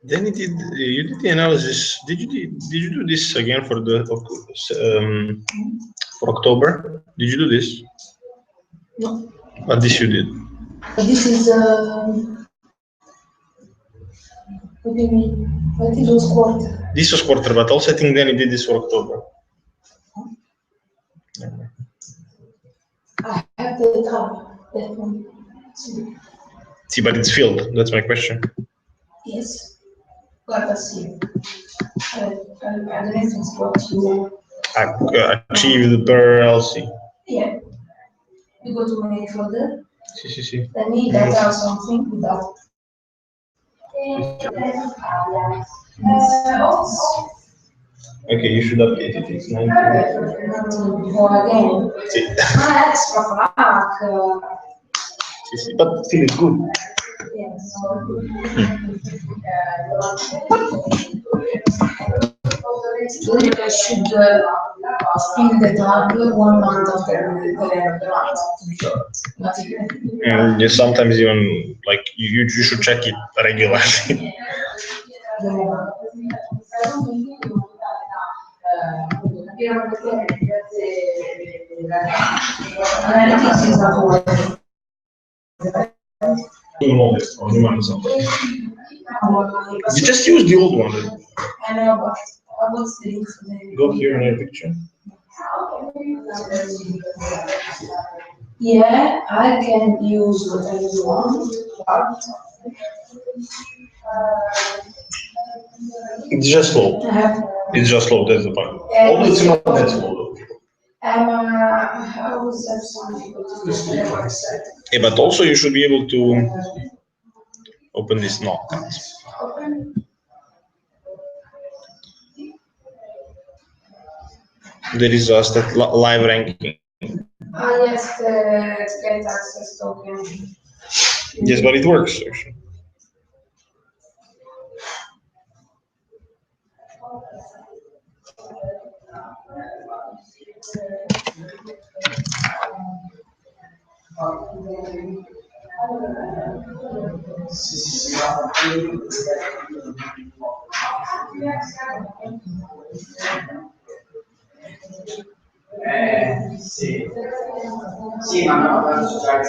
Then you did the analysis. Did you do this again for the for October? Did you do this? No. But this you did. This is what do you mean? But it was quarter. This was quarter, but also I think then you did this for October. I have the tab, that one. See, but it's filled. That's my question. Yes. But let's see. The next is what you Achieved per LC. Yeah. You go to main folder. See. Then need data or something without. Okay, you should update it. It's 90. Go again. See. Extra fuck. See. But still it's good. Yes. You should think that after 1 month after the month. And sometimes even like you should check it regularly. You just use the old one. I know, but what's the Go here in your picture. Yeah, I can use whatever you want, but It's just slow. It's just slow, that's the point. Although it's not that slow. I always have something to Yeah, but also you should be able to open this knob. There is just that live ranking. Yes, the get access token. Yes, but it works actually. Sì, ma no, tanto cioè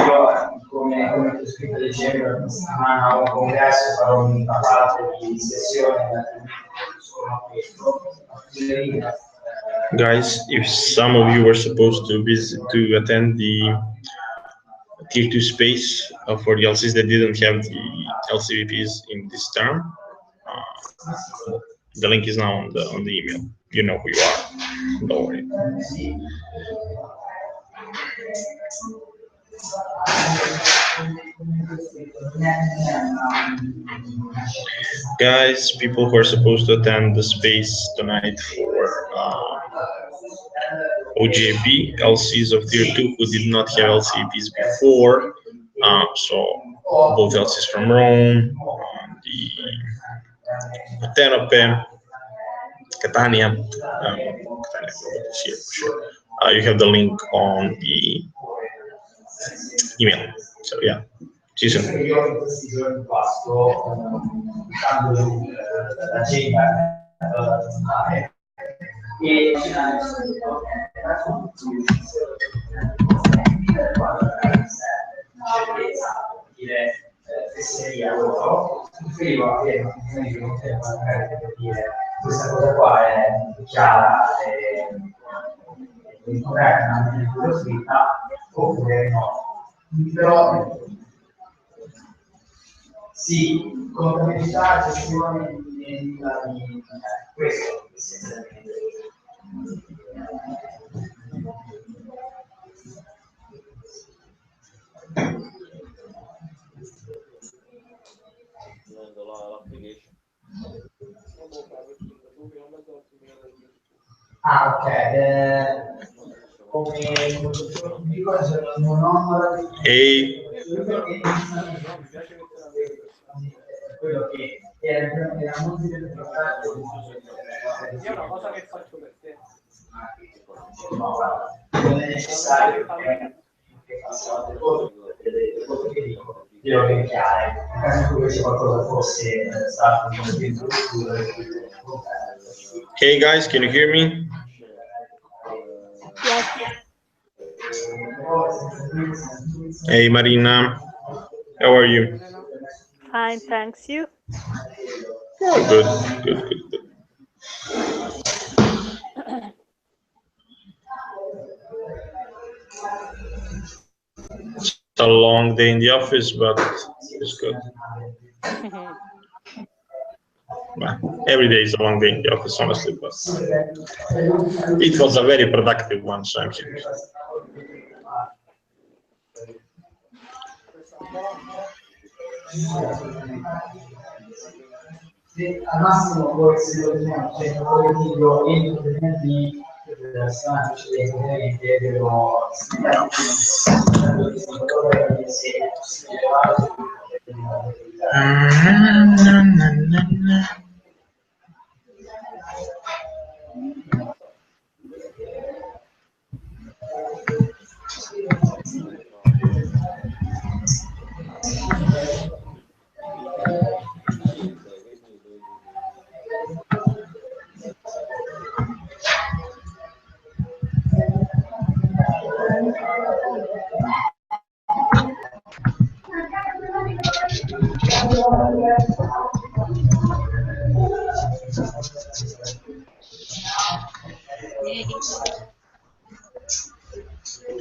io come ho scritto dicembre, questa settimana a un congresso farò una parte di sessione su questo. Guys, if some of you were supposed to attend the tier 2 space for the LCs that didn't have the LCVPs in this term, the link is now on the email. You know who you are. Don't worry. Guys, people who are supposed to attend the space tonight for OGAP, LCs of tier 2 who did not have LCVPs before, so both LCs from Rome, the Tenope, Catania, you have the link on the email. So yeah, see you soon. Fesseria loro, scrivo che questa cosa qua è chiara e corretta nel quello scritta oppure no. Però Sì, contabilità, gestione di questo essenzialmente. Ah, ok. Come dico, non ho quello che era molto importante. È una cosa che faccio per te. No, guarda, non è necessario che faccia le cose che dico, io che è chiaro, in caso in cui c'è qualcosa fosse stato in Hey guys, can you hear me? Yes. Hey Marina, how are you? Fine, thanks. You? Oh, good. It's a long day in the office, but it's good. Well, every day is a long day in the office, honestly, but it was a very productive one, so I'm here. Al massimo poi se lo teniamo, cioè il video entro venerdì la settimana precedente devo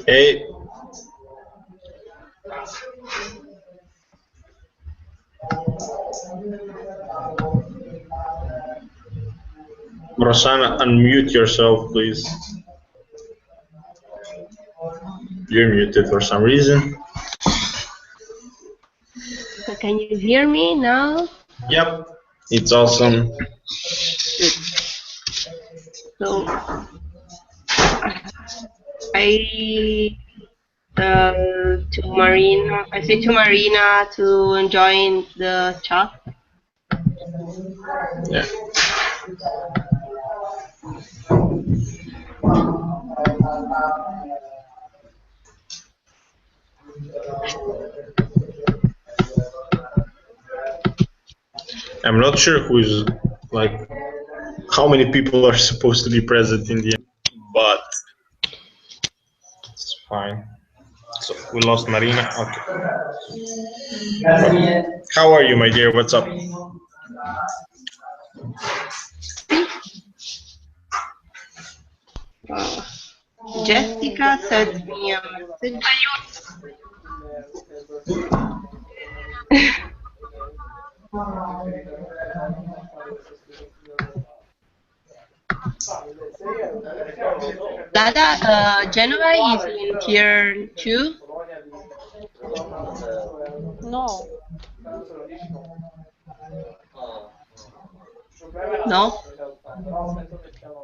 Hey. Rosanna, unmute yourself, please. You're muted for some reason. So can you hear me now? Yep, it's awesome. Good. So I say to Marina to join the chat. Yeah. I'm not sure who's like how many people are supposed to be present in the end, but it's fine. So we lost Marina. Okay. How are you, my dear? What's up? Jessica sent me a message. Dada, Genoa is in tier 2? No. No?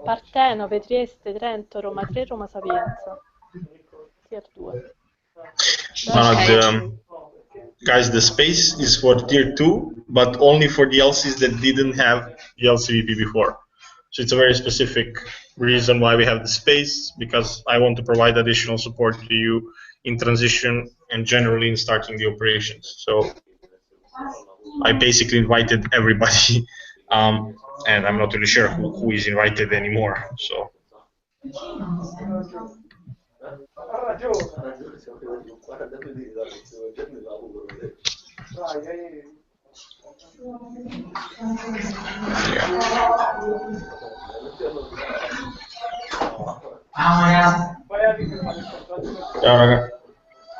Partenope, Trieste, Trento, Roma 3, Roma Sapienza. Tier 2. Guys, the space is for tier 2, but only for the DLCs that didn't have the LCVP before. So it's a very specific reason why we have the space, because I want to provide additional support to you in transition and generally in starting the operations. So I basically invited everybody, and I'm not really sure who is invited anymore. So.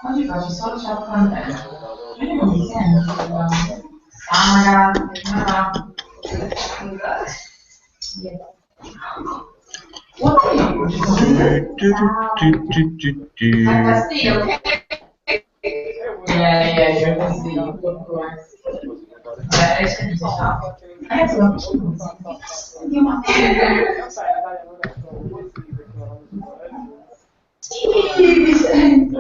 Oggi faccio solo chat con te. Io non mi sento. Sì, sento.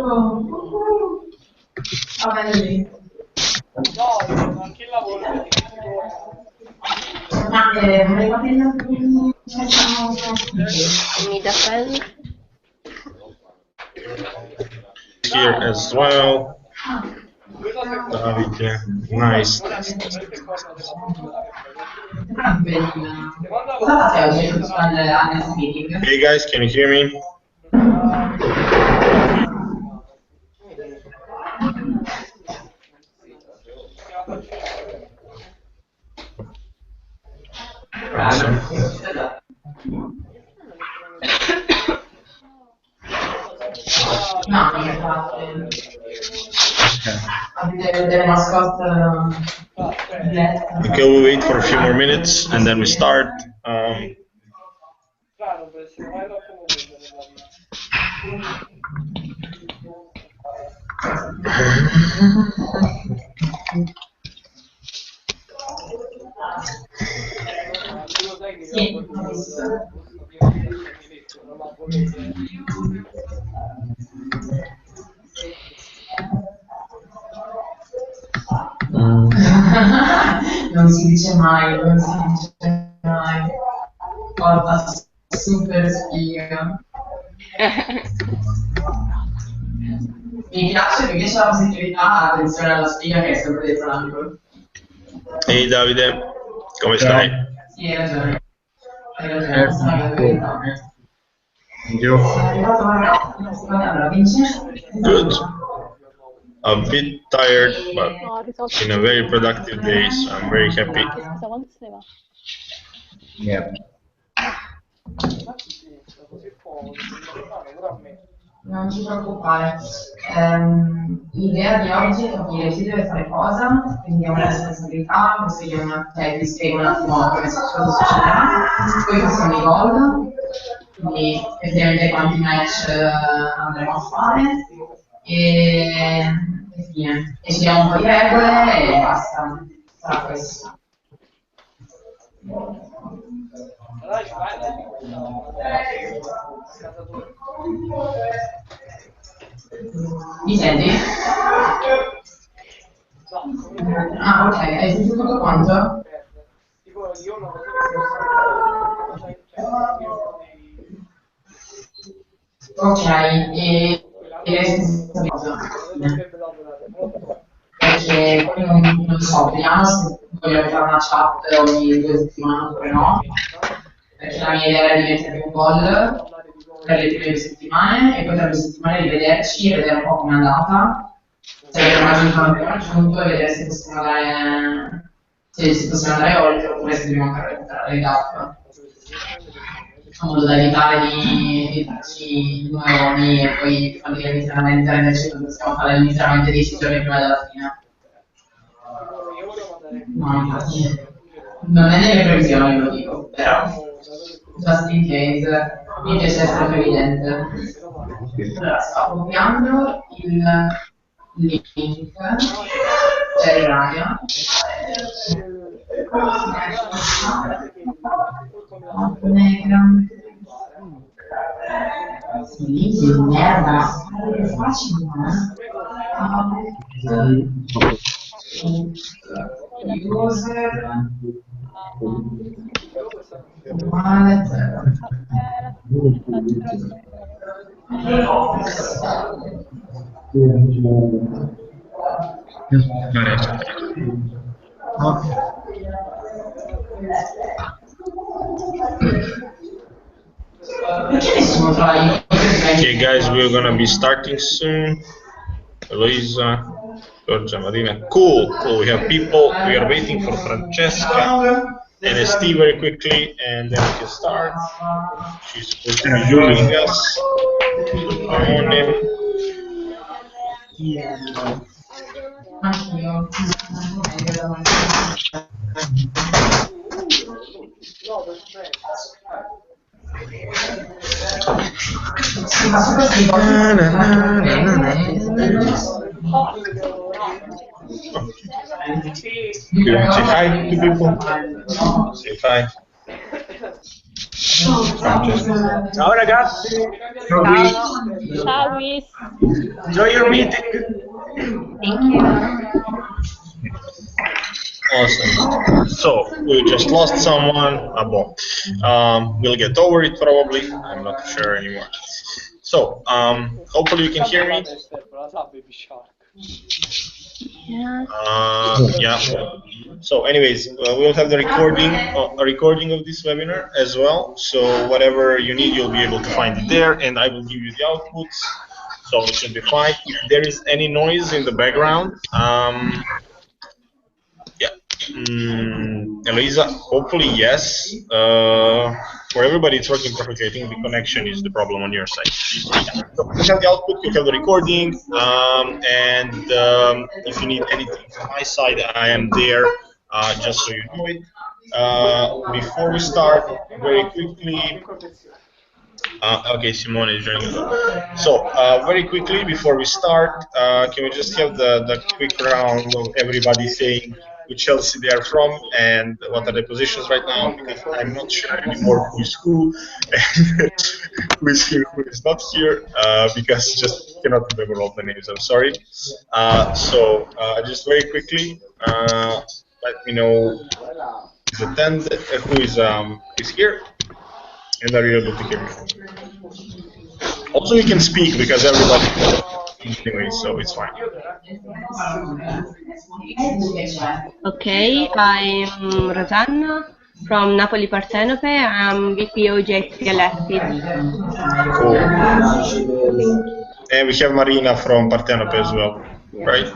Va bene lì. No, chi lavora? Ma vorrei capire Need a pen? Here as well. Davide, nice. Hey guys, can you hear me? Awesome. No, delle mascotte. Okay, we'll wait for a few more minutes and then we start. Non si dice mai, non si dice mai. Porta super sfiga. Mi piace la positività, l'attenzione alla sfiga che è sempre dietro l'angolo. Ehi Davide, come stai? Sì, hai ragione. Hai ragione, sono la verità. Allora, Vincenzo. Good. A bit tired, but in a very productive day, so I'm very happy. Scusa, quando se ne va? Yeah. Non ci preoccupare. L'idea di oggi è capire chi deve fare cosa, quindi è una responsabilità, così vi spiego un attimo cosa succederà, poi passiamo i gol, quindi effettivamente quanti match andremo a fare e fine. E ci diamo un po' di regole e basta, sarà questo. Mi senti? Ah, ok, hai sentito tutto quanto? Ok, e hai sentito cosa? Perché non so, vediamo se vogliamo fare una chat ogni 2 settimane oppure no. Perché la mia idea era di mettere un poll per le prime 2 settimane e poi tra 2 settimane rivederci e vedere un po' come è andata, se abbiamo raggiunto e vedere se possiamo andare oltre oppure se dobbiamo ancora recuperare le tappe. In modo da evitare di farci 2 nomi e poi farli iniziare a renderci che possiamo fare inizialmente 10 giorni prima della fine. No, infatti non è nelle previsioni, lo dico, però just in case mi piace essere previdente. Allora, sto copiando il link per Raya. Sì, che merda, è facile, user wallet perché nessuno tra i Okay guys, we're gonna be starting soon. Eloisa, Giorgia, Marina, cool, we have people, we are waiting for Francesca and ST very quickly and then we can start. She's supposed to be joining us. Good morning. Anch'io. Sì, ma su questi You want to say hi to people? Say hi. Ciao ragazzi. Ciao Luis. Enjoy your meeting. Thank you. Awesome. So we just lost someone. We'll get over it probably. I'm not sure anymore. So hopefully you can hear me. Yeah. So anyways, we'll have the recording, a recording of this webinar as well. So whatever you need, you'll be able to find it there, and I will give you the outputs. So it should be fine. If there is any noise in the background, Elisa, hopefully yes. For everybody, it's working perfectly. I think the connection is the problem on your side. So you have the output, you have the recording, and if you need anything from my side, I am there, just so you know it. Before we start, very quickly. Okay, Simone is joining us. So very quickly, before we start, can we just have the quick round of everybody saying which Chelsea they are from and what are their positions right now, because I'm not sure anymore who is who and who is here, who is not here, because just cannot remember all the names. I'm sorry. So just very quickly, let me know who is here, and are you able to hear me? Also, you can speak because everybody anyway, so it's fine. Okay, I'm Rosanna from Napoli Partenope. I'm VP OJT elected. Cool. And we have Marina from Partenope as well, right?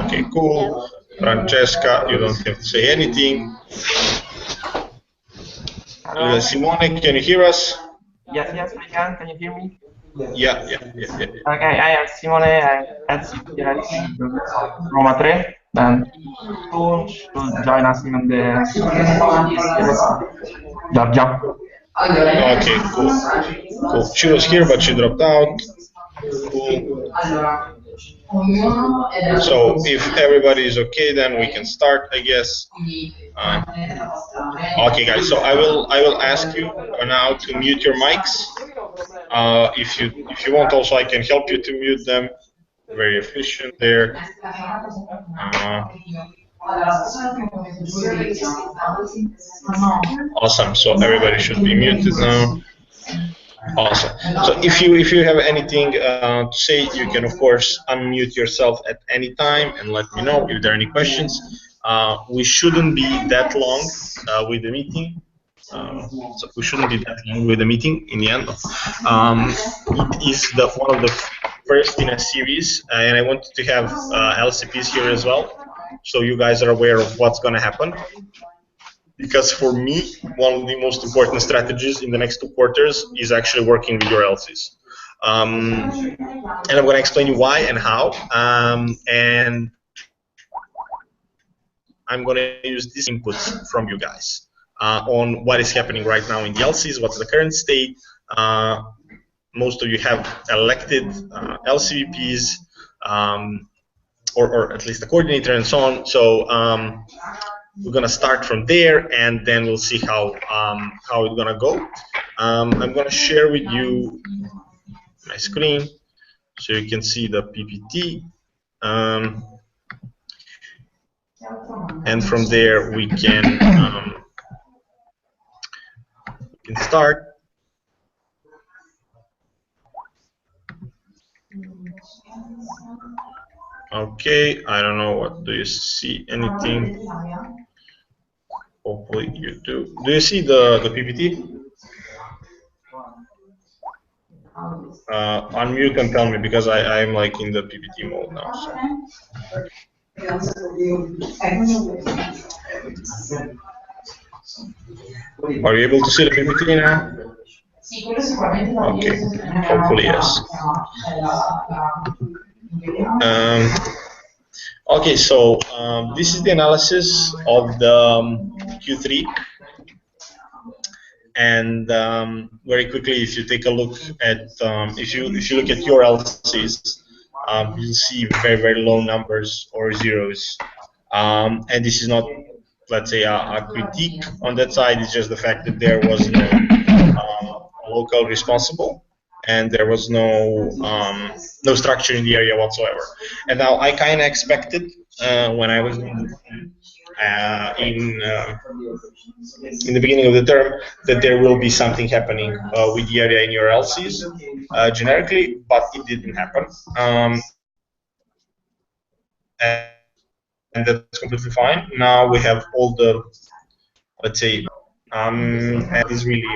Okay, cool. Francesca, you don't have to say anything. Simone, can you hear us? Yes, I can. Can you hear me? Yeah. Okay, I am Simone. I'm at Roma 3. And soon should join us in the Georgia. Okay, cool. She was here, but she dropped out. Cool. So if everybody is okay, then we can start, I guess. Okay, guys. So I will ask you now to mute your mics. If you want, also I can help you to mute them. Very efficient there. Awesome. So everybody should be muted now. Awesome. So if you have anything to say, you can of course unmute yourself at any time and let me know if there are any questions. We shouldn't be that long with the meeting. So we shouldn't be that long with the meeting in the end. It is one of the first in a series, and I wanted to have LCPs here as well, so you guys are aware of what's going to happen. Because for me, one of the most important strategies in the next 2 quarters is actually working with your LCs. And I'm going to explain you why and how. And I'm going to use these inputs from you guys on what is happening right now in the LCs, what's the current state. Most of you have elected LCVPs, or at least the coordinator and so on. So we're gonna start from there, and then we'll see how it's gonna go. I'm gonna share with you my screen so you can see the PPT, and from there we can start. Okay, I don't know. What do you see? Anything? Hopefully you do. Do you see the PPT? Unmute and tell me, because I'm like in the PPT mode now. So. Are you able to see the PPT now? Okay, hopefully yes. Okay, so this is the analysis of the Q3. And very quickly, if you take a look at if you look at your LCs, you'll see very low numbers or zeros. And this is not, let's say, a critique on that side. It's just the fact that there was no local responsible, and there was no structure in the area whatsoever. And now I kind of expected when I was in the beginning of the term that there will be something happening with the area in your LCs generically, but it didn't happen. And that's completely fine. Now we have all the, let's say, and is really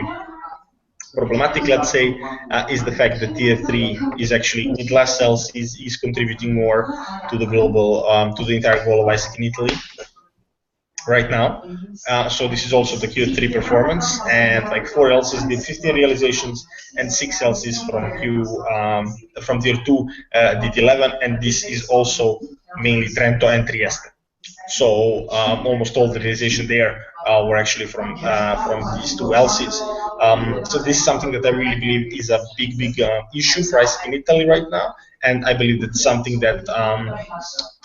problematic, let's say, is the fact that tier 3 is actually, with less LCs, is contributing more to the global, to the entire global ICT in Italy right now. So this is also the Q3 performance, and like 4 LCs did 15 realizations, and 6 LCs from tier 2 did 11, and this is also mainly Trento and Trieste. So almost all the realization there were actually from these 2 LCs. So this is something that I really believe is a big issue for ICT in Italy right now, and I believe that's something that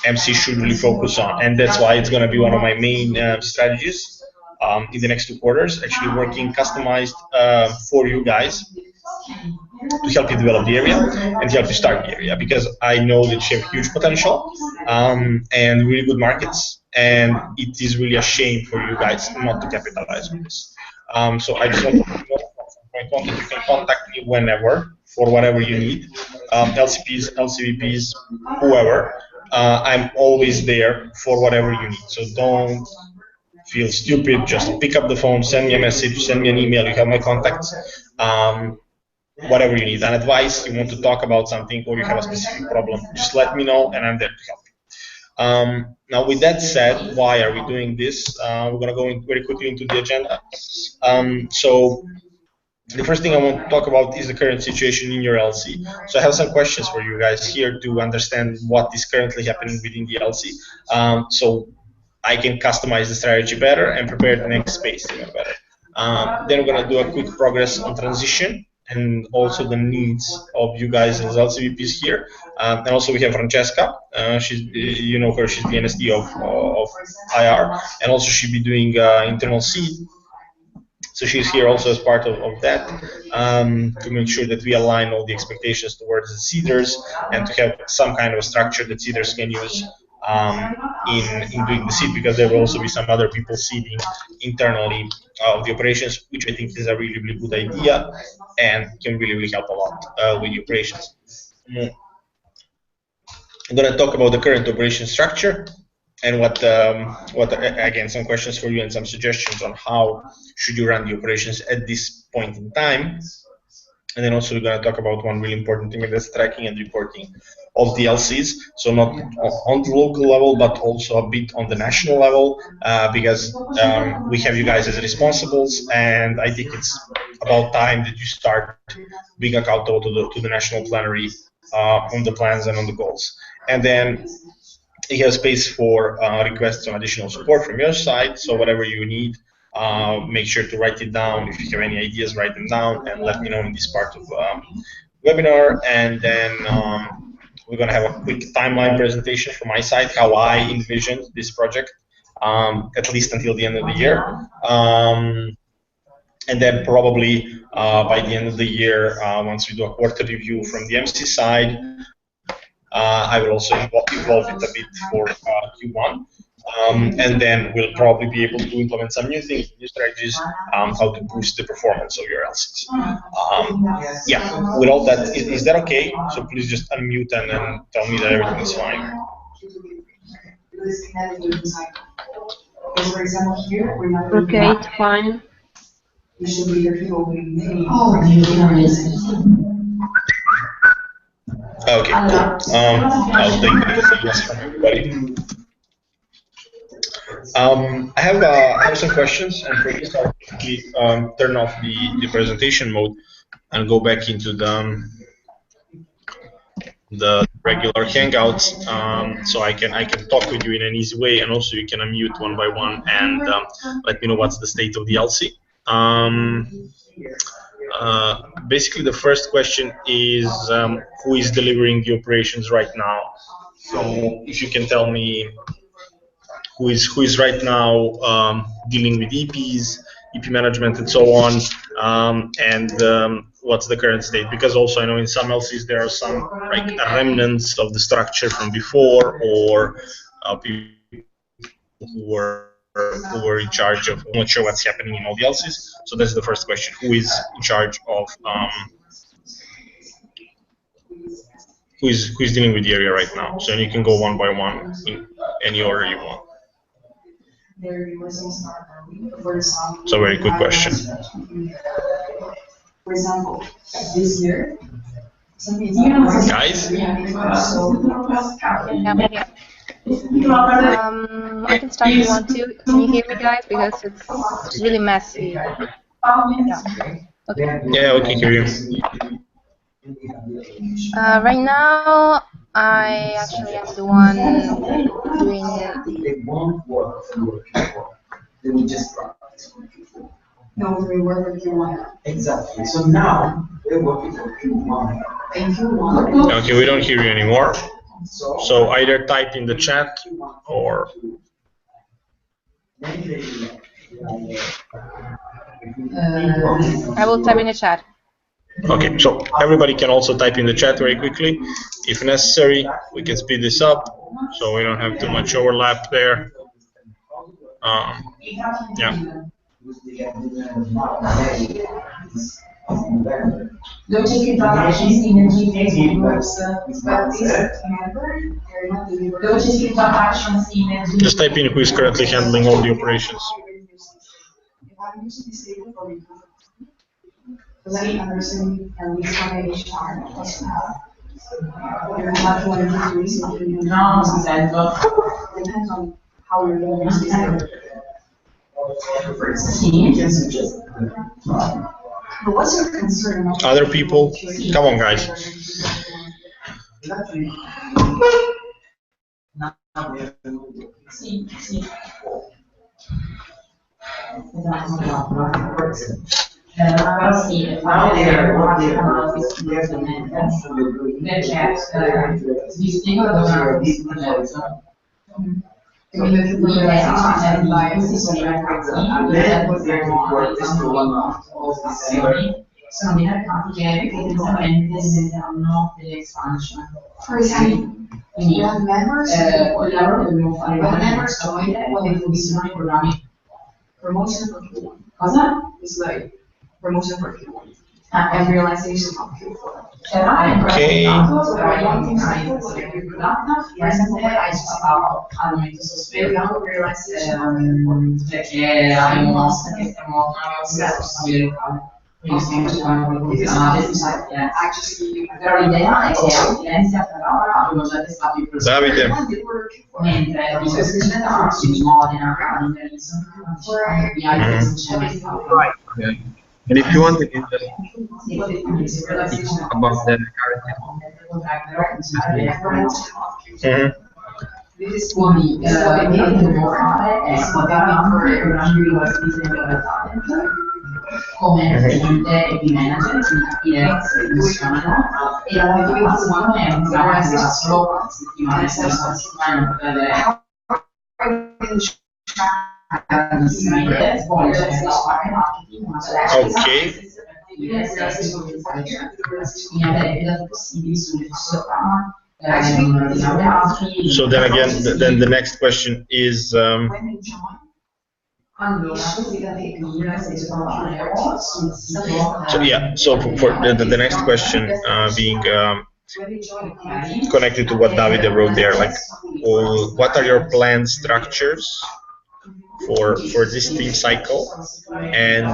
MC should really focus on, and that's why it's going to be one of my main strategies in the next 2 quarters, actually working customized for you guys to help you develop the area and help you start the area, because I know that you have huge potential and really good markets, and it is really a shame for you guys not to capitalize on this. So I just want to know that you can contact me whenever for whatever you need, LCPs, LCVPs, whoever. I'm always there for whatever you need. So don't feel stupid. Just pick up the phone, send me a message, send me an email. You have my contacts. Whatever you need, an advice, you want to talk about something, or you have a specific problem, just let me know, and I'm there to help you. Now, with that said, why are we doing this? We're going to go very quickly into the agenda. So the first thing I want to talk about is the current situation in your LC. So I have some questions for you guys here to understand what is currently happening within the LC, so I can customize the strategy better and prepare the next space even better. Then we're going to do a quick progress on transition and also the needs of you guys as LCVPs here. And also we have Francesca. She's, you know her, she's the NSD of IR, and also she'll be doing internal seed. So she's here also as part of that, to make sure that we align all the expectations towards the seeders and to have some kind of a structure that seeders can use in doing the seed, because there will also be some other people seeding internally of the operations, which I think is a really good idea and can really help a lot with the operations. I'm going to talk about the current operation structure and what again, some questions for you and some suggestions on how should you run the operations at this point in time. And then also we're going to talk about one really important thing, and that's tracking and reporting of the LCs. So not on the local level, but also a bit on the national level, because we have you guys as responsibles, and I think it's about time that you start being accountable to the national plenary on the plans and on the goals. And then you have space for requests on additional support from your side. So whatever you need, make sure to write it down. If you have any ideas, write them down and let me know in this part of webinar. And then we're going to have a quick timeline presentation from my side, how I envision this project, at least until the end of the year. And then probably by the end of the year, once we do a quarter review from the MC side, I will also evolve it a bit for Q1. And then we'll probably be able to implement some new things, new strategies, how to boost the performance of your LCs. Yeah, with all that, is that okay? So please just unmute and then tell me that everything is fine. Okay, it's fine. Okay, cool. I'll take the yes from everybody. I have some questions, and for this I'll quickly turn off the presentation mode and go back into the the regular Hangouts, so I can talk with you in an easy way, and also you can unmute one by one and let me know what's the state of the LC. Basically, the first question is who is delivering the operations right now? So if you can tell me who is right now dealing with EPs, EP management, and so on, and what's the current state? Because also I know in some LCs there are some like remnants of the structure from before, or people who were in charge of. I'm not sure what's happening in all the LCs. So that's the first question: who is in charge of? Who is dealing with the area right now? So you can go one by one in any order you want. It's a very good question. For example, this year, guys? I can start if you want to. Can you hear me, guys? Because it's really messy. Yeah. Okay. Yeah, we can hear you. Right now, I actually am the one doing. They won't work for Q4. They will just practice for Q4. no, we work with Q1. Exactly. So now they're working for Q1. And Q1. Okay, we don't hear you anymore. So either type in the chat or. I will type in the chat. Okay, so everybody can also type in the chat very quickly. If necessary, we can speed this up so we don't have too much overlap there. Yeah. Don't take introductions in the Facebook groups, but this, remember, they're not delivered. Don't take introductions in the Just type in who is currently handling all the operations. Let Anderson and Lisa each time. You're not going to do something. No, depends on how you're going to use it. But what's your concern? Other people? Come on, guys. Sono dei mercati che tendenzialmente hanno delle expansion. For esempio, quindi il lavoro che dobbiamo fare quando funzionano i programmi. Promotion for Q1. Cosa? It's like promotion for Q1. And realization of Q4. Okay. Perché abbiamo mossa che stiamo però l'idea è che Silenzia però avevo già testato i Davide. mentre di Modena, Okay. And if you want, we can just speak about the current. Quindi quello che dobbiamo fare è sfogare una università in come cliente e di manager, quindi capire se funzionano e la motivazione secondo me è un programma che sarà solo 4 settimane, se la settimana potrebbe avere Okay. So then again, then the next question is So yeah. So for the next question being connected to what Davide wrote there, like, what are your planned structures for this team cycle, and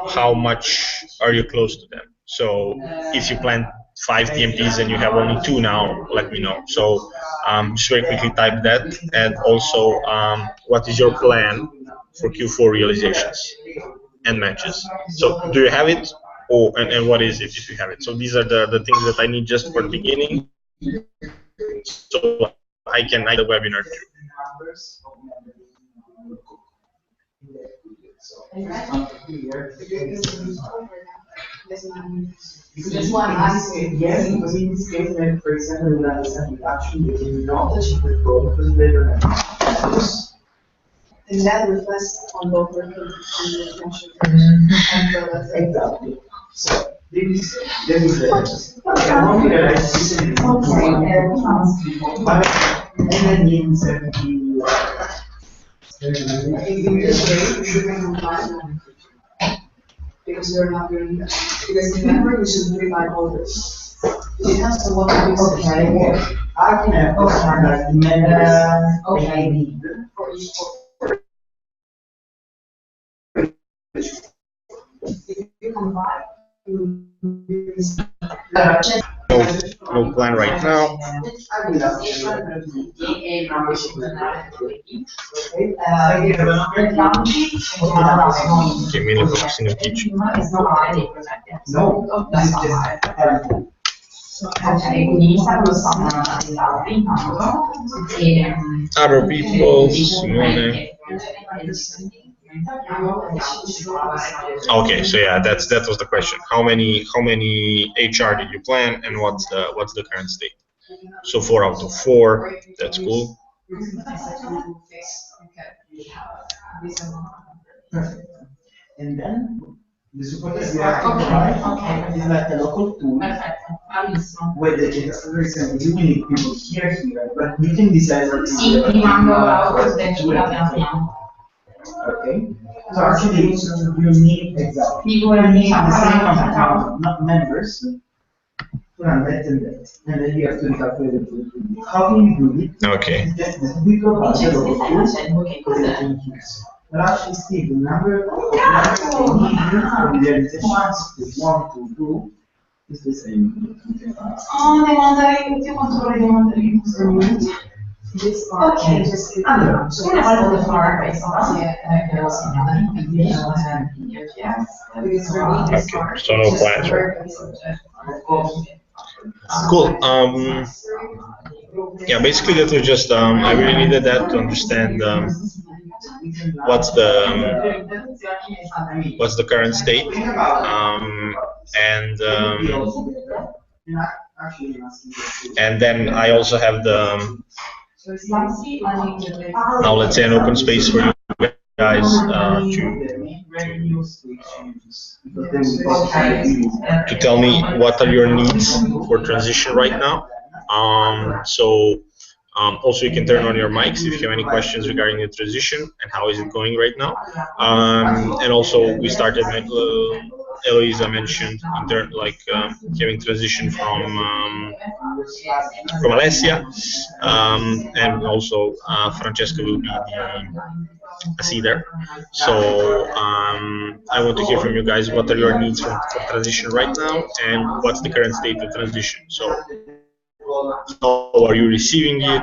how much are you close to them? So if you plan 5 TMPs and you have only 2 now, let me know. So just very quickly type that, and also what is your plan for Q4 realizations and matches? So do you have it? Oh, and what is it if you have it? So these are the things that I need just for the beginning. So I can the webinar too. This one asks Yes, because in this case, then, for example, we understand the action between knowledge and the goal because later. and that reflects on both working and retention. Exactly. So this is the one thing that I see in and then means that In this way, you should make them because you're not doing that. Because remember, you should rely on this. It has to what you say. I can have this standard members Okay. need For each. If you combine. No plan right now. I will have Okay, mainly focusing on teaching. No, this is just Other people, Simone. Okay, so yeah, that was the question. How many HR did you plan, and what's the current state? So 4 out of 4. That's cool. perfect. And then the support that we have to provide is like a local tool where the for example, you will need people here, but you can decide what okay. So actually, you need exactly. You need the same amount of members to run that and that, and then you have to calculate it. How can you do it? Okay. We provide the local tools. But actually, Steve, the number of members they need from the organizations they want to do is the same. Oh, devo andare, io controllo di mandare in questo momento. Ok, allora, una volta da fare, che ho segnato in video, Okay, so no plans, right? Cool. Yeah, basically that was just I really needed that to understand what's the current state, and then I also have the now let's say an open space for you guys to tell me what are your needs for transition right now. Also you can turn on your mics if you have any questions regarding the transition and how is it going right now. And also we started, Eloisa mentioned, having transition from Alessia, and also Francesca will be a seeder. So I want to hear from you guys what are your needs for transition right now and what's the current state of transition. So how are you receiving it?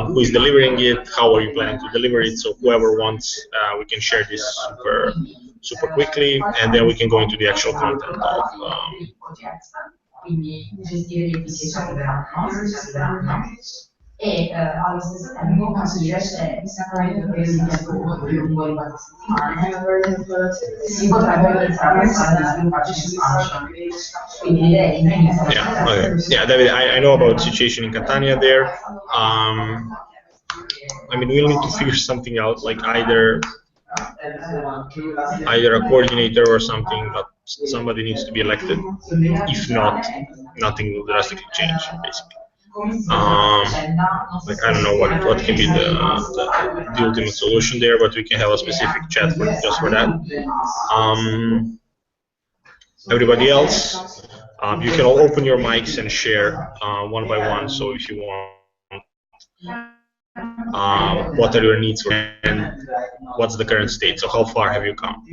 Who is delivering it? How are you planning to deliver it? So whoever wants, we can share this super quickly, and then we can go into the actual content of e allo stesso tempo consigliere lungo le settimane si potrebbe iniziare a svilupparci su spazio. Quindi yeah, okay. Yeah, David, I know about the situation in Catania there. I mean, we'll need to figure something out, like either a coordinator or something, but somebody needs to be elected. If not, nothing will drastically change, basically. Like I don't know what can be the ultimate solution there, but we can have a specific chat just for that. Everybody else, you can all open your mics and share one by one. So if you want, what are your needs and what's the current state? So how far have you come?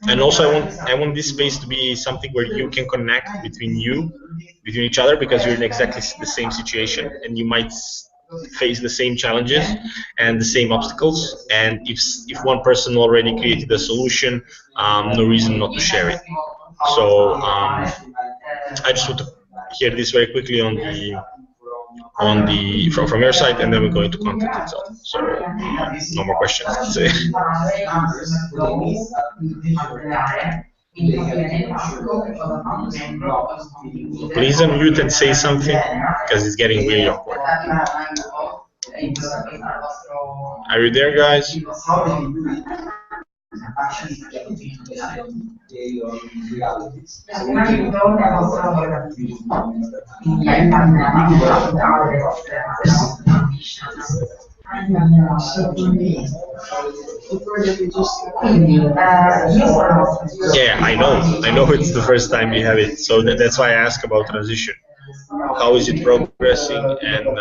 And also, I want this space to be something where you can connect between each other, because you're in exactly the same situation, and you might face the same challenges and the same obstacles. And if one person already created a solution, no reason not to share it. So I just want to hear this very quickly on the from your side, and then we go into content itself. So no more questions. Please unmute and say something because it's getting really awkward. Are you there, guys? Yeah, I know it's the first time you have it, so that's why I ask about transition. How is it progressing? And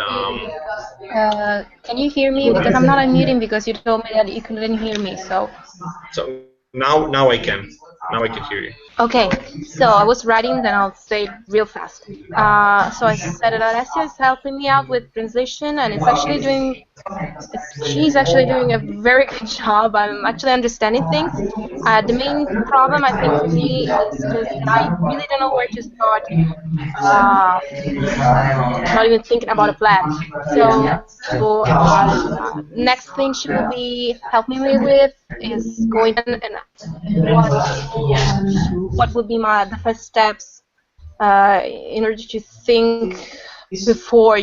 can you hear me? Because I'm not unmuting because you told me that you couldn't hear me. So now I can. Now I can hear you. okay, so I was writing, then I'll say it real fast. So I said that Alessia is helping me out with translation, and she's actually doing a very good job. I'm actually understanding things. The main problem, I think, for me is just I really don't know where to start. Not even thinking about a plan. So next thing she will be helping me with is going and what would be the first steps in order to think before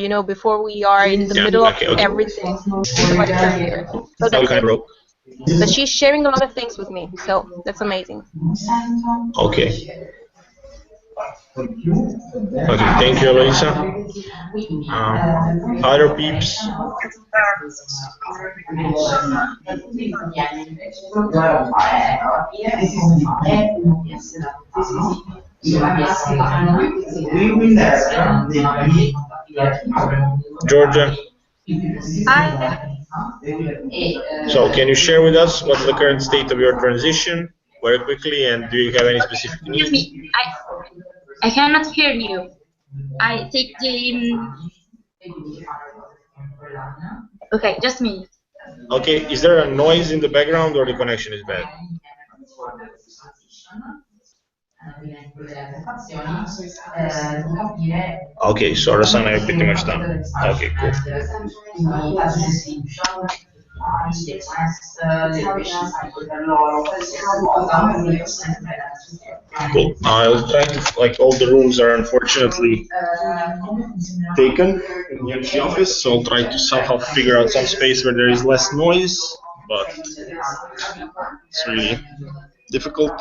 we are in the middle of everything. So that's it. But she's sharing a lot of things with me, so that's amazing. Okay. Okay, thank you, Eloisa. Other peeps? Georgia? So, can you share with us what's the current state of your transition, very quickly, and do you have any specific needs? I cannot hear you. I take the... Okay, just a minute. Okay, is there a noise in the background or the connection is bad? Okay, so Rosanna, you're pretty much done. Okay, cool. Cool. I'll try to, like, all the rooms are unfortunately taken in the empty office, so I'll try to somehow figure out some space where there is less noise, but it's really difficult.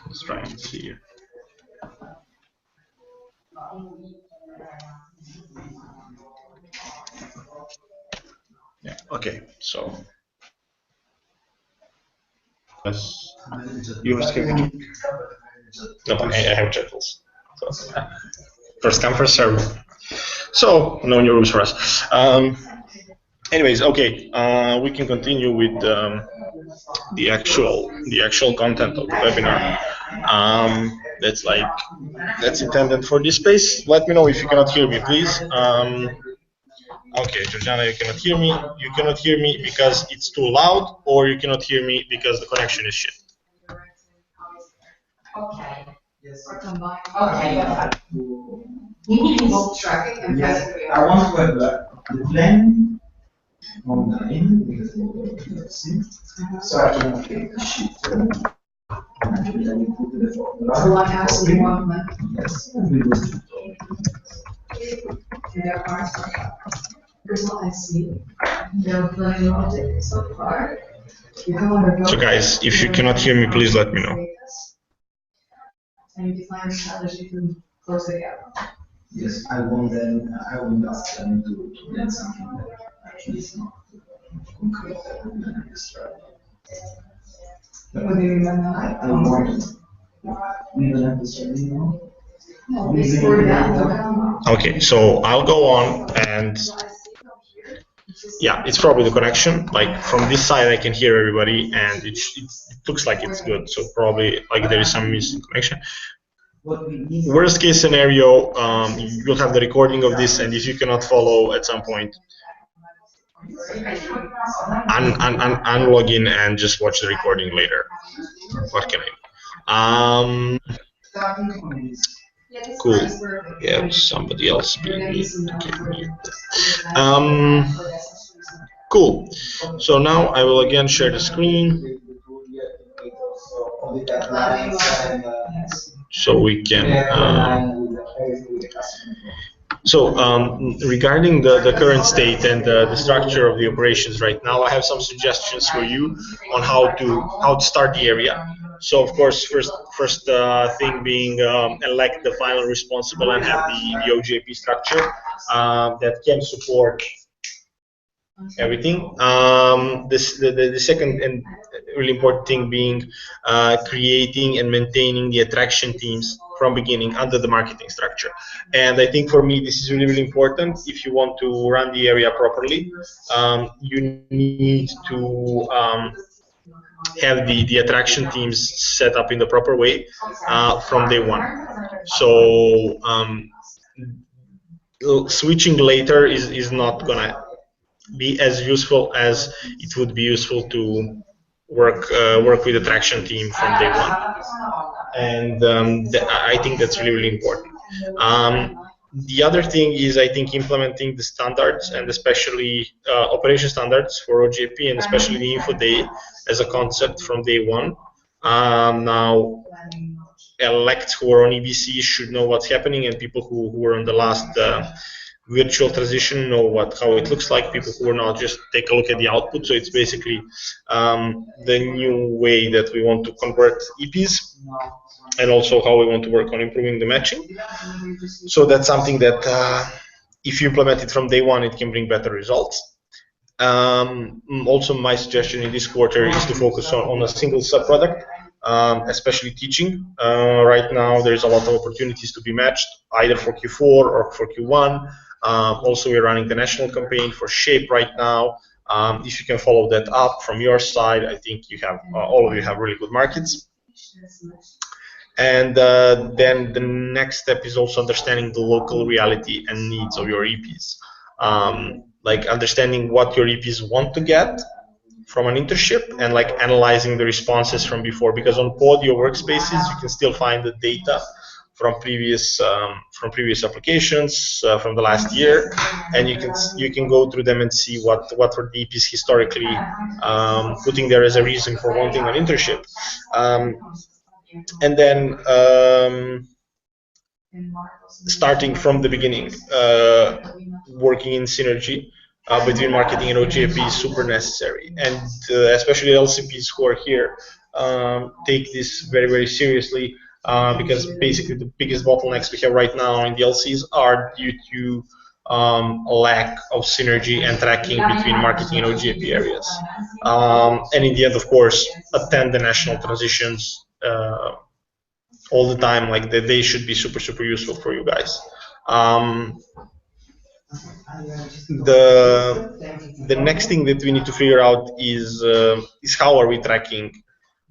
Let's try and see here. Yeah, okay, so yes, you were skipping. No, I have turtles. So, first come, first serve. So, no new rules for us. Anyways, okay, we can continue with the actual content of the webinar. That's intended for this space. Let me know if you cannot hear me, please. Okay, Georgiana, you cannot hear me. You cannot hear me because it's too loud, or you cannot hear me because the connection is shit. Okay. I want to have the plan online so I can take the sheet. So I asked you one month. So guys, if you cannot hear me, please let me know. And you define a strategy to close the gap. Yes, I want ask them to learn something that actually is not concrete. What do you remember? I want we don't have to study now. Okay, so I'll go on, and yeah, it's probably the connection. Like from this side, I can hear everybody, and it looks like it's good. So probably like there is some missing connection. Worst case scenario, you'll have the recording of this, and if you cannot follow at some point, unlog in and just watch the recording later. What can I do? Cool. Yeah, somebody else being muted. Cool. So now I will again share the screen so we can. Regarding the current state and the structure of the operations right now, I have some suggestions for you on how to start the area. So of course, first thing being elect the final responsible and have the OGAP structure that can support everything. The second and really important thing being creating and maintaining the attraction teams from beginning under the marketing structure. And I think for me this is really, really important. If you want to run the area properly, you need to have the attraction teams set up in the proper way from day one. So switching later is not gonna be as useful as it would be useful to work with the traction team from day one, and I think that's really, really important. The other thing is, I think, implementing the standards, and especially operation standards for OGAP, and especially the info day as a concept from day one. Now, elects who are on EBC should know what's happening, and people who were on the last virtual transition know how it looks like. People who are not, just take a look at the output. So it's basically the new way that we want to convert EPs, and also how we want to work on improving the matching. So that's something that if you implement it from day one, it can bring better results. Also, my suggestion in this quarter is to focus on a single sub-product, especially teaching. Right now, there's a lot of opportunities to be matched, either for Q4 or for Q1. Also, we're running the national campaign for SHAPE right now. If you can follow that up from your side, I think you have all of you have really good markets. And then the next step is also understanding the local reality and needs of your EPs. Like understanding what your EPs want to get from an internship, and like analyzing the responses from before, because on Podio workspaces you can still find the data from previous applications from the last year, and you can go through them and see what were the EPs historically putting there as a reason for wanting an internship, and then starting from the beginning, working in synergy between marketing and OGAP is super necessary, and especially LCPs who are here take this very, very seriously, because basically the biggest bottlenecks we have right now in the LCs are due to a lack of synergy and tracking between marketing and OGAP areas. And in the end, of course, attend the national transitions all the time. Like they should be super, super useful for you guys. The next thing that we need to figure out is how are we tracking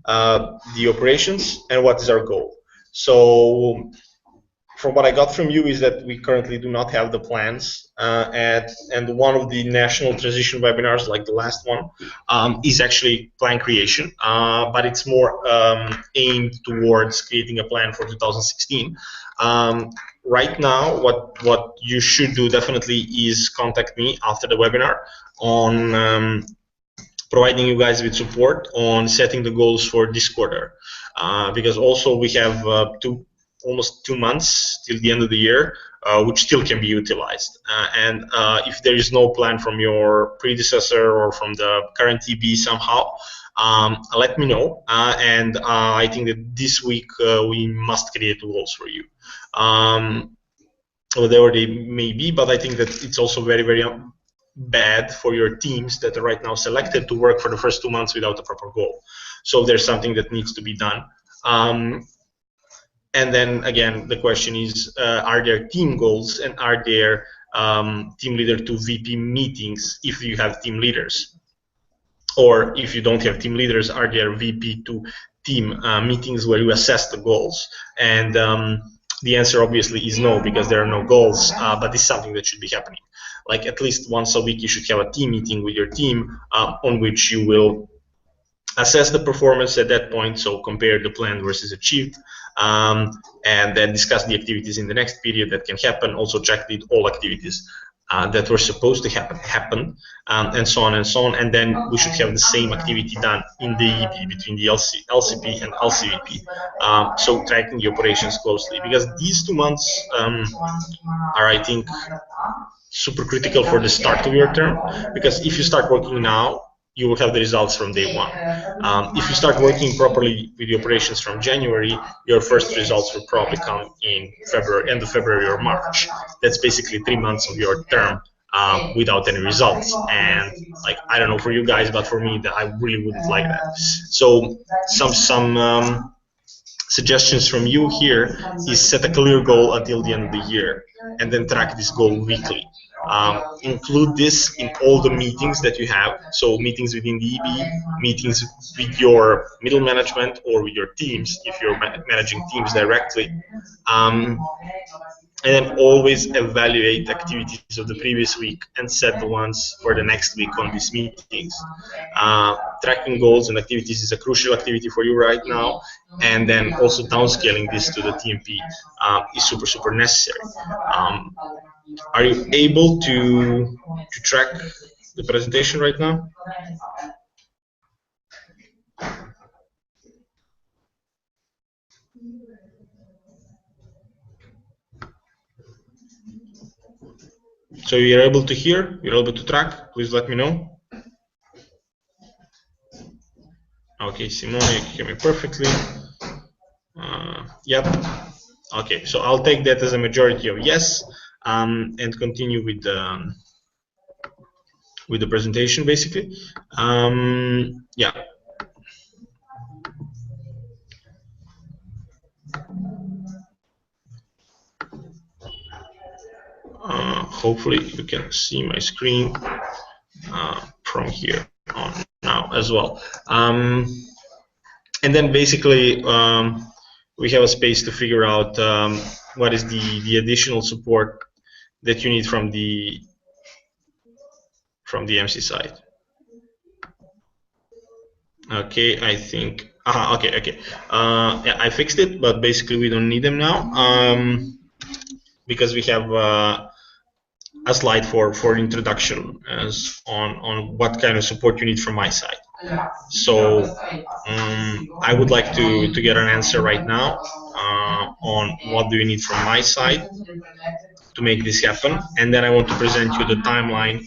the operations and what is our goal. So from what I got from you is that we currently do not have the plans, and one of the national transition webinars, like the last one, is actually plan creation, but it's more aimed towards creating a plan for 2016. Right now, what you should do definitely is contact me after the webinar on providing you guys with support on setting the goals for this quarter, because also we have almost 2 months till the end of the year, which still can be utilized. And if there is no plan from your predecessor or from the current EB somehow, let me know. And I think that this week we must create goals for you, whatever they may be. But I think that it's also very, very bad for your teams that are right now selected to work for the first 2 months without a proper goal. So there's something that needs to be done. And then again, the question is, are there team goals, and are there team leader to VP meetings if you have team leaders? Or if you don't have team leaders, are there VP to team meetings where you assess the goals? And the answer obviously is no, because there are no goals, but this is something that should be happening. Like at least once a week you should have a team meeting with your team on which you will assess the performance at that point, so compare the plan versus achieved, and then discuss the activities in the next period that can happen. Also check that all activities that were supposed to happen, and so on and so on. And then we should have the same activity done in the EP between the LCP and LCVP. So tracking the operations closely, because these 2 months are, I think, super critical for the start of your term. Because if you start working now, you will have the results from day one. If you start working properly with the operations from January, your first results will probably come in February, end of February or March. That's basically 3 months of your term without any results. And like, I don't know for you guys, but for me, I really wouldn't like that. So some suggestions from you here is set a clear goal until the end of the year, and then track this goal weekly. Include this in all the meetings that you have, so meetings within the EB, meetings with your middle management or with your teams if you're managing teams directly, and then always evaluate activities of the previous week and set the ones for the next week on these meetings. Tracking goals and activities is a crucial activity for you right now, and then also downscaling this to the TMP is super necessary. Are you able to track the presentation right now? So you're able to hear? You're able to track? Please let me know. Okay, Simone, you can hear me perfectly. Yep. Okay, so I'll take that as a majority of yes, and continue with the presentation, basically. Yeah. Hopefully you can see my screen from here on now as well. And then basically we have a space to figure out what is the additional support that you need from the MC side. Okay, I think. Okay. Yeah, I fixed it, but basically we don't need them now because we have a slide for introduction as on what kind of support you need from my side. So I would like to get an answer right now on what do you need from my side to make this happen, and then I want to present you the timeline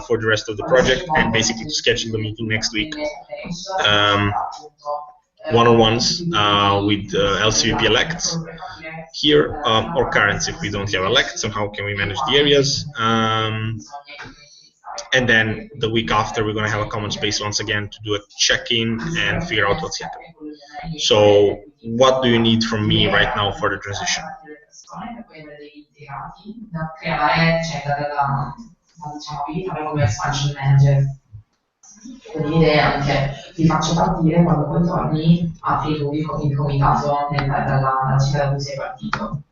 for the rest of the project, and basically to schedule the meeting next week, one-on-ones with LCVP elects here, or currents if we don't have elects, and how can we manage the areas. And then the week after, we're going to have a common space once again to do a check-in and figure out what's happening. So what do you need from me right now for the transition? Quindi l'idea è che ti faccio partire quando poi torni a tu il comitato dalla città da cui sei partito.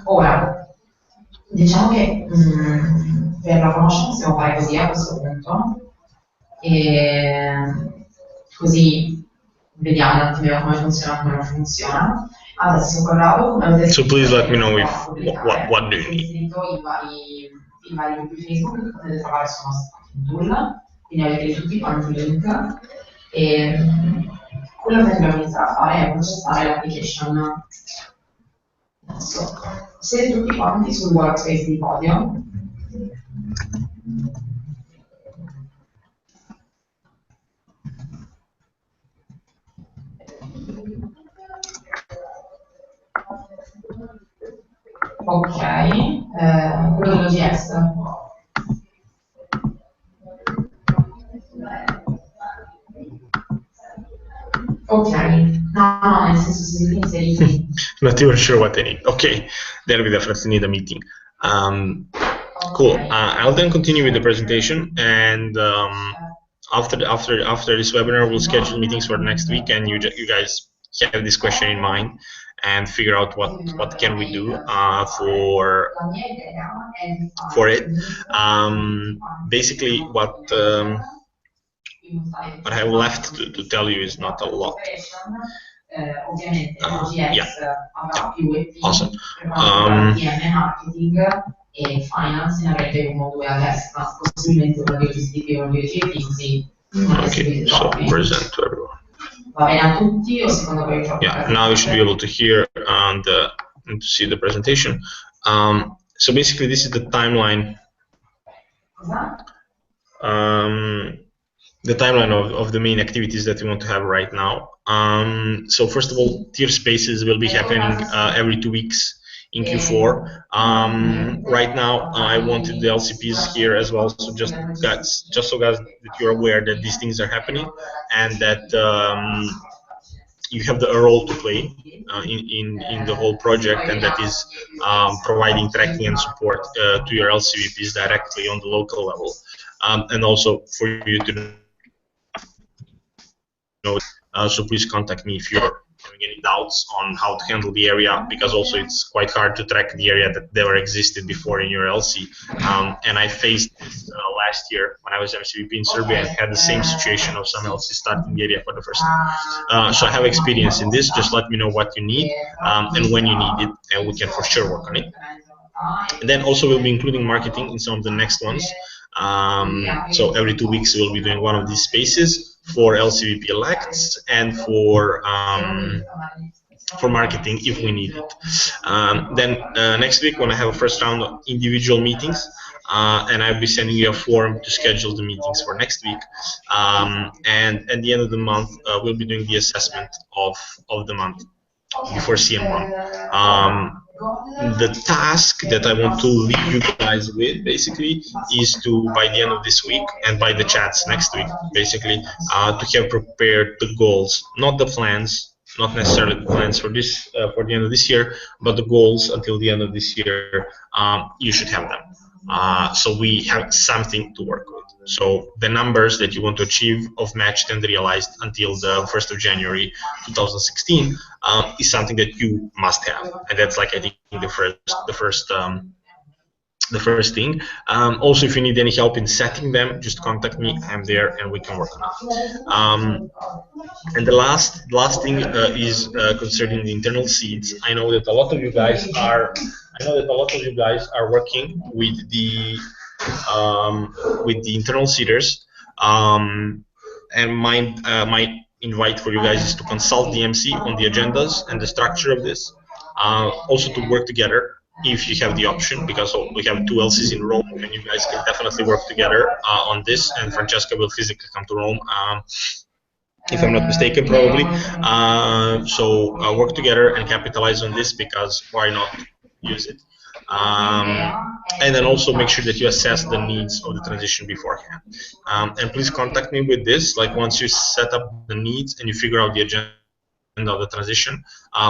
Ora, diciamo che per la conoscenza possiamo fare così a questo punto, e così vediamo un attimo come funziona e come non funziona. Adesso Corrado, come avete So please let me know if what do you need. I vari gruppi Facebook che potete trovare sul nostro tool, quindi avete tutti quanti i link, e quello che dobbiamo iniziare a fare è processare l'application. Adesso, siete tutti quanti sul workspace di Podio. Ok, quello dell'OGS. Ok, no, nel senso se li inseriti. Not even sure what I need. Okay, then we definitely need a meeting. Cool. I'll then continue with the presentation, and after this webinar, we'll schedule meetings for next week, and you guys have this question in mind and figure out what can we do for it. Basically, what I have left to tell you is not a lot. Yeah. Awesome. E finance ne avrete uno o due a destra, possibilmente uno dei gestiti o uno dei CFISI. Okay, so present to everyone. Va bene a tutti o secondo voi Yeah, now you should be able to hear and to see the presentation. So basically, this is the timeline. The timeline of the main activities that we want to have right now. So first of all, tier spaces will be happening every 2 weeks in Q4. Right now, I wanted the LCPs here as well, so just so guys that you're aware that these things are happening and that you have a role to play in the whole project, and that is providing tracking and support to your LCVPs directly on the local level, and also for you to know. So please contact me if you're having any doubts on how to handle the area, because also it's quite hard to track the area that never existed before in your LC. And I faced this last year when I was MCVP in Serbia and had the same situation of some LC starting the area for the first time. So I have experience in this. Just let me know what you need and when you need it, and we can for sure work on it. And then also we'll be including marketing in some of the next ones. So every 2 weeks we'll be doing one of these spaces for LCVP elects and for marketing if we need it. Then next week when I have a first round of individual meetings, and I'll be sending you a form to schedule the meetings for next week. And at the end of the month, we'll be doing the assessment of the month before CN1. The task that I want to leave you guys with basically is to, by the end of this week and by the chats next week, basically, to have prepared the goals, not the plans, not necessarily the plans for this for the end of this year, but the goals until the end of this year. You should have them. So we have something to work with. So the numbers that you want to achieve of matched and realized until the 1st of January 2016 is something that you must have, and that's like I think the first thing. Also, if you need any help in setting them, just contact me. I'm there, and we can work on it. And the last thing is concerning the internal seeds. I know that a lot of you guys are. Working with the internal seeders, and my invite for you guys is to consult the MC on the agendas and the structure of this. Also to work together if you have the option, because we have 2 LCs in Rome, and you guys can definitely work together on this. And Francesca will physically come to Rome. If I'm not mistaken, probably. So work together and capitalize on this, because why not use it? And then also make sure that you assess the needs of the transition beforehand. And please contact me with this. Like once you set up the needs and you figure out the agenda of the transition,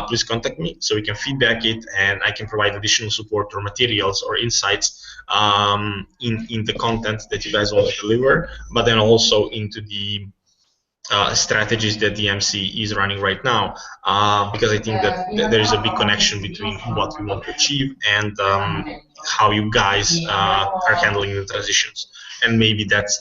please contact me so we can feedback it, and I can provide additional support or materials or insights in the content that you guys want to deliver, but then also into the strategies that the MC is running right now, because I think that there is a big connection between what we want to achieve and how you guys are handling the transitions. And maybe that's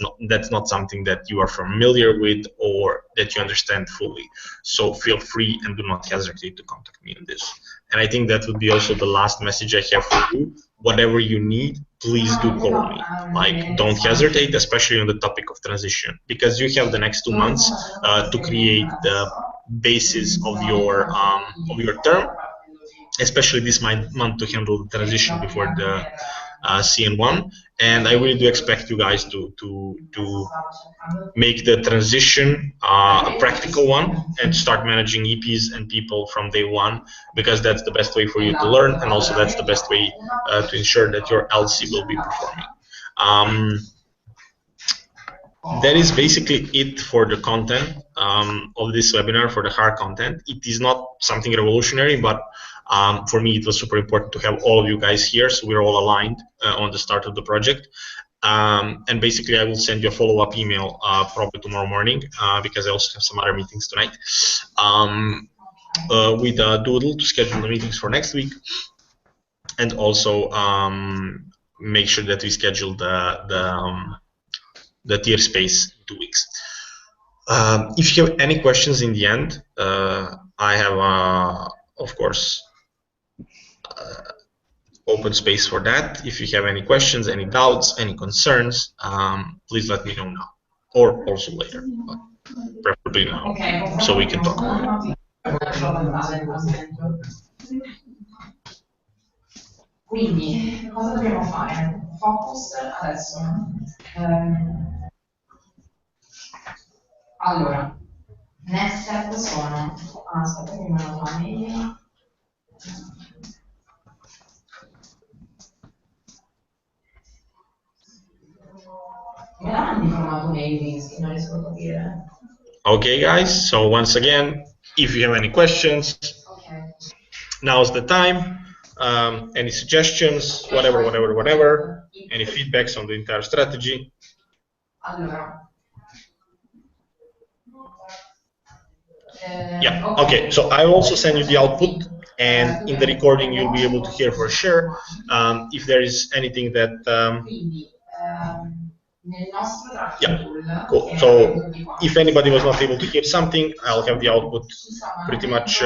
not something that you are familiar with or that you understand fully. So feel free and do not hesitate to contact me on this. And I think that would be also the last message I have for you. Whatever you need, please do call me. Like, don't hesitate, especially on the topic of transition, because you have the next 2 months to create the basis of your term, especially this month to handle the transition before the CN1. And I really do expect you guys to make the transition a practical one and start managing EPs and people from day one, because that's the best way for you to learn, and also that's the best way to ensure that your LC will be performing. That is basically it for the content of this webinar, for the hard content. It is not something revolutionary, but for me it was super important to have all of you guys here, so we're all aligned on the start of the project. And basically, I will send you a follow-up email probably tomorrow morning because I also have some other meetings tonight with Doodle to schedule the meetings for next week, and also make sure that we schedule the tier space in 2 weeks. If you have any questions in the end, I have, of course, open space for that. If you have any questions, any doubts, any concerns, please let me know now, or also later, but preferably now, so we can talk about it. Quindi, cosa dobbiamo fare? Focus adesso. Allora, next step sono... aspetta che mi mando la mail. Me la mandi in formato mail, non riesco a capire. Okay, guys, so once again, if you have any questions, now's the time. Any suggestions, whatever, any feedbacks on the entire strategy? Allora. Yeah, okay, so I will also send you the output, and in the recording you'll be able to hear for sure if there is anything that... yeah, cool. So if anybody was not able to hear something, I'll have the output pretty much...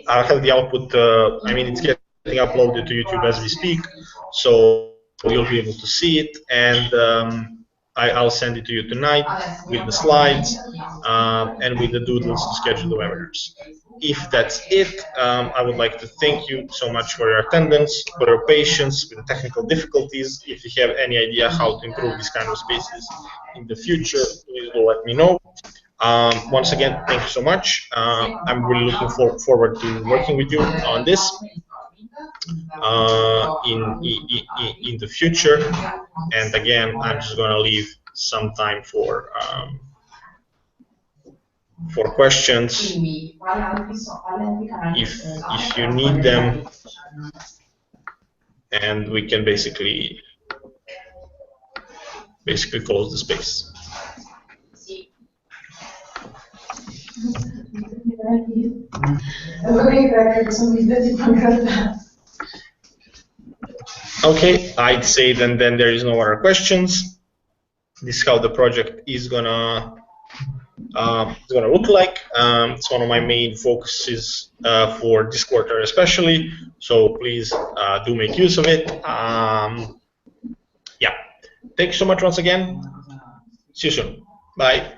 I'll have the output, I mean, it's getting uploaded to YouTube as we speak, so you'll be able to see it, and I'll send it to you tonight with the slides and with the doodles to schedule the webinars. If that's it, I would like to thank you so much for your attendance, for your patience with the technical difficulties. If you have any idea how to improve these kind of spaces in the future, please do let me know. Once again, thank you so much. I'm really looking forward to working with you on this in the future. And again, I'm just going to leave some time for questions if you need them, and we can basically close the space. Okay, I'd say then there is no other questions. This is how the project is gonna look like. It's one of my main focuses for this quarter especially, so please do make use of it. Yeah, thank you so much once again. See you soon. Bye.